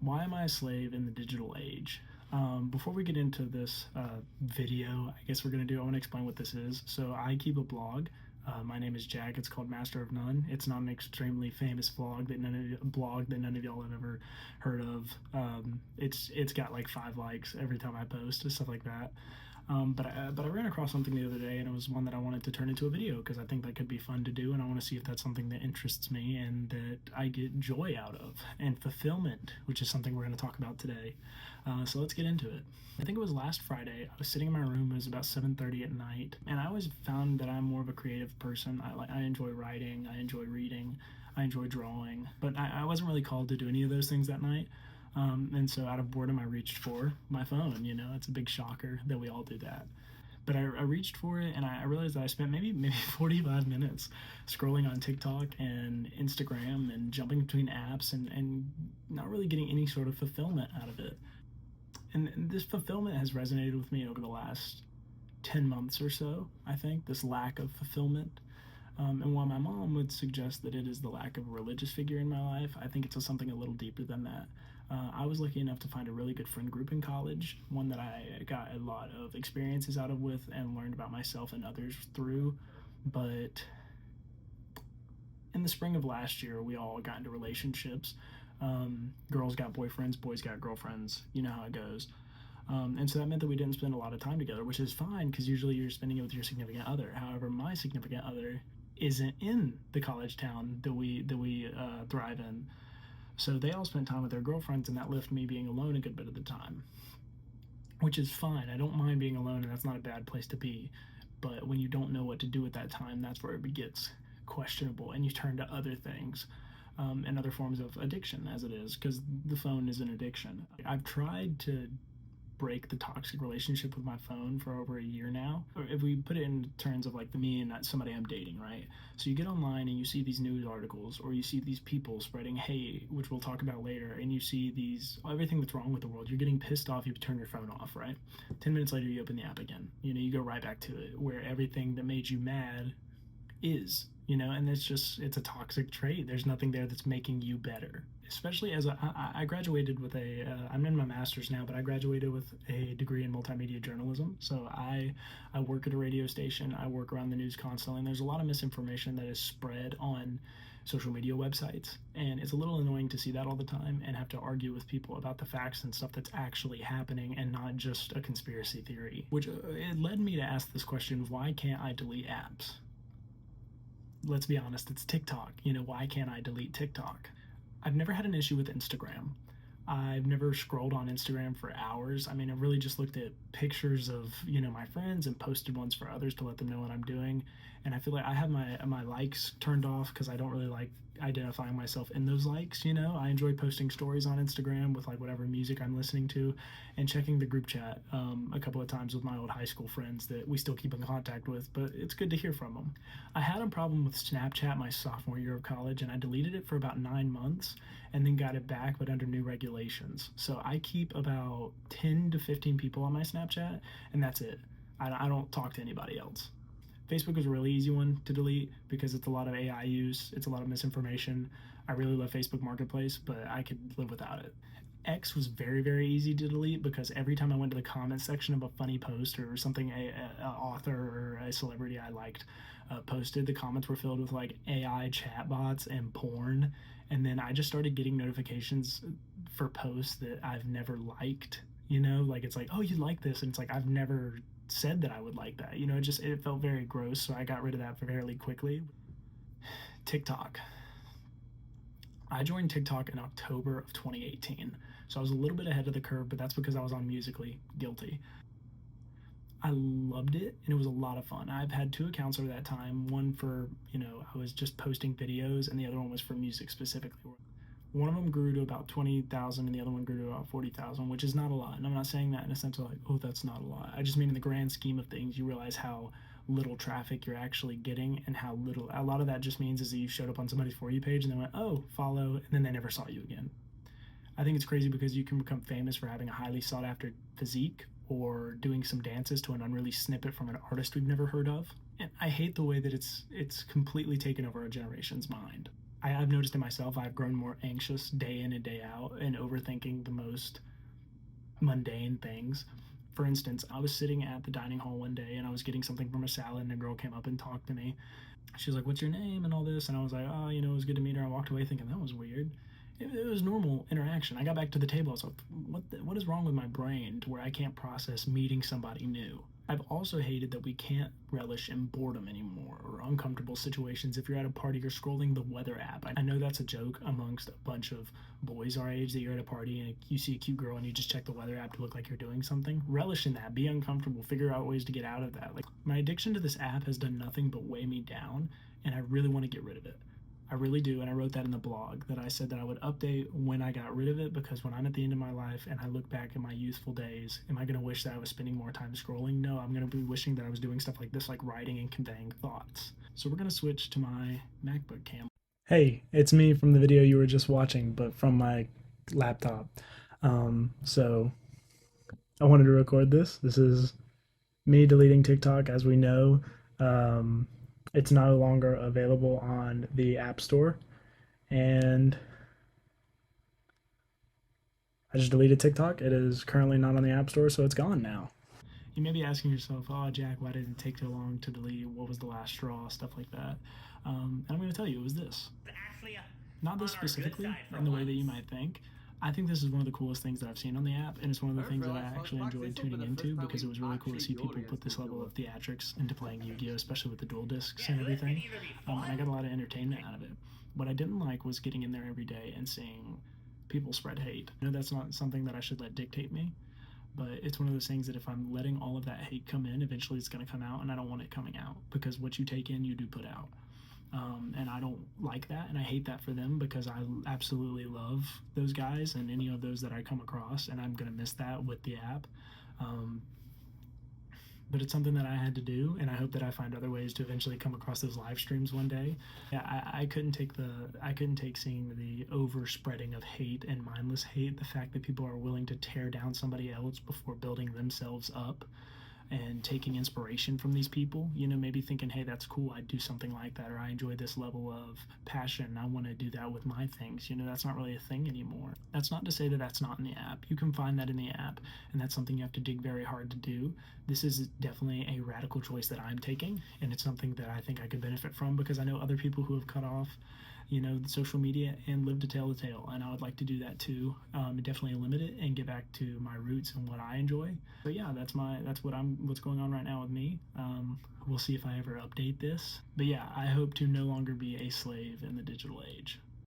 Why am I a slave in the digital age? Before we get into this video, I guess I want to explain what this is. So I keep a blog. My name is Jack. It's called Master of None. It's not an extremely famous blog that none of y'all have ever heard of. It's got like 5 likes every time I post, stuff like that. But I ran across something the other day, and it was one that I wanted to turn into a video because I think that could be fun to do, and I want to see if that's something that interests me and that I get joy out of, and fulfillment, which is something we're going to talk about today. So let's get into it. I think it was last Friday. I was sitting in my room. It was about 7:30 at night, and I always found that I'm more of a creative person. I enjoy writing. I enjoy reading. I enjoy drawing, but I wasn't really called to do any of those things that night. And so out of boredom, I reached for my phone. It's a big shocker that we all do that. But I reached for it, and I realized that I spent maybe 45 minutes scrolling on TikTok and Instagram and jumping between apps and not really getting any sort of fulfillment out of it. And this fulfillment has resonated with me over the last 10 months or so, I think, this lack of fulfillment. And while my mom would suggest that it is the lack of a religious figure in my life, I think it's something a little deeper than that. I was lucky enough to find a really good friend group in college, one that I got a lot of experiences out of with and learned about myself and others through. But in the spring of last year, we all got into relationships. Girls got boyfriends, boys got girlfriends. You know how it goes. And so that meant that we didn't spend a lot of time together, which is fine because usually you're spending it with your significant other. However, my significant other isn't in the college town that we thrive in. So they all spent time with their girlfriends, and that left me being alone a good bit of the time, which is fine. I don't mind being alone, and that's not a bad place to be. But when you don't know what to do at that time, that's where it gets questionable, and you turn to other things. And other forms of addiction, as it is, because the phone is an addiction. I've tried to break the toxic relationship with my phone for over a year now. Or if we put it in terms of like me and somebody I'm dating, right? So you get online and you see these news articles, or you see these people spreading hate, which we'll talk about later, and you see everything that's wrong with the world. You're getting pissed off, you turn your phone off, right? 10 minutes later, you open the app again. You go right back to it, where everything that made you mad is. And it's a toxic trait. There's nothing there that's making you better. Especially as I graduated with I'm in my master's now, but I graduated with a degree in multimedia journalism. So I work at a radio station. I work around the news constantly, and there's a lot of misinformation that is spread on social media websites. And it's a little annoying to see that all the time and have to argue with people about the facts and stuff that's actually happening and not just a conspiracy theory. Which it led me to ask this question: why can't I delete apps? Let's be honest, it's TikTok. Why can't I delete TikTok? I've never had an issue with Instagram. I've never scrolled on Instagram for hours. I mean, I've really just looked at pictures of, my friends and posted ones for others to let them know what I'm doing. And I feel like I have my likes turned off because I don't really like identifying myself in those likes. I enjoy posting stories on Instagram with like whatever music I'm listening to, and checking the group chat a couple of times with my old high school friends that we still keep in contact with, but it's good to hear from them. I had a problem with Snapchat my sophomore year of college, and I deleted it for about 9 months and then got it back, but under new regulations. So I keep about 10 to 15 people on my Snapchat, and that's it. I don't talk to anybody else. Facebook is a really easy one to delete because it's a lot of AI use. It's a lot of misinformation. I really love Facebook Marketplace, but I could live without it. X was very, very easy to delete because every time I went to the comment section of a funny post or something a author or a celebrity I liked posted, the comments were filled with like AI chatbots and porn. And then I just started getting notifications for posts that I've never liked. Like it's like, oh, you like this, and it's like I've never said that I would like that. It felt very gross, so I got rid of that fairly quickly. TikTok. I joined TikTok in October of 2018, so I was a little bit ahead of the curve, but that's because I was on Musical.ly. Guilty. I loved it, and it was a lot of fun. I've had 2 accounts over that time. One for, I was just posting videos, and the other one was for music specifically. One of them grew to about 20,000 and the other one grew to about 40,000, which is not a lot. And I'm not saying that in a sense of like, oh, that's not a lot. I just mean in the grand scheme of things, you realize how little traffic you're actually getting, and how little, a lot of that just means is that you showed up on somebody's For You page and they went, oh, follow, and then they never saw you again. I think it's crazy because you can become famous for having a highly sought after physique or doing some dances to an unreleased snippet from an artist we've never heard of. And I hate the way that it's completely taken over our generation's mind. I've noticed in myself, I've grown more anxious day in and day out and overthinking the most mundane things. For instance, I was sitting at the dining hall one day and I was getting something from a salad, and a girl came up and talked to me. She was like, "What's your name?" and all this. And I was like, "Oh, it was good to meet her." I walked away thinking that was weird. It was normal interaction. I got back to the table. I was like, what is wrong with my brain to where I can't process meeting somebody new? I've also hated that we can't relish in boredom anymore or uncomfortable situations. If you're at a party, you're scrolling the weather app. I know that's a joke amongst a bunch of boys our age, that you're at a party and you see a cute girl and you just check the weather app to look like you're doing something. Relish in that. Be uncomfortable. Figure out ways to get out of that. Like, my addiction to this app has done nothing but weigh me down, and I really want to get rid of it. I really do, and I wrote that in the blog, that I said that I would update when I got rid of it, because when I'm at the end of my life and I look back at my youthful days, am I going to wish that I was spending more time scrolling? No, I'm going to be wishing that I was doing stuff like this, like writing and conveying thoughts. So we're going to switch to my MacBook cam. Hey, it's me from the video you were just watching, but from my laptop. So I wanted to record this. This is me deleting TikTok. As we know, it's no longer available on the App Store, and I just deleted TikTok. It is currently not on the App Store, so it's gone now. You may be asking yourself, "Oh, Jack, why did it take so long to delete? What was the last straw?" Stuff like that. And I'm going to tell you, it was this. Not this specifically, in the way that you might think. I think this is one of the coolest things that I've seen on the app, and it's one of the things that I actually enjoyed tuning into, because it was really cool to see people put this level of theatrics into playing Yu-Gi-Oh!, especially with the dual discs and everything. And I got a lot of entertainment out of it. What I didn't like was getting in there every day and seeing people spread hate. I know that's not something that I should let dictate me, but it's one of those things that if I'm letting all of that hate come in, eventually it's going to come out, and I don't want it coming out, because what you take in, you do put out. And I don't like that, and I hate that for them, because I absolutely love those guys and any of those that I come across, and I'm going to miss that with the app. But it's something that I had to do, and I hope that I find other ways to eventually come across those live streams one day. Yeah, I couldn't take seeing the overspreading of hate and mindless hate, the fact that people are willing to tear down somebody else before building themselves up, and taking inspiration from these people, maybe thinking, hey, that's cool, I'd do something like that, or I enjoy this level of passion, I want to do that with my things. That's not really a thing anymore. That's not to say that that's not in the app. You can find that in the app, and that's something you have to dig very hard to do. This is definitely a radical choice that I'm taking, and it's something that I think I could benefit from, because I know other people who have cut off social media and live to tell the tale, and I would like to do that too. Definitely limit it and get back to my roots and what I enjoy. But yeah, that's what's going on right now with me. We'll see if I ever update this. But yeah, I hope to no longer be a slave in the digital age.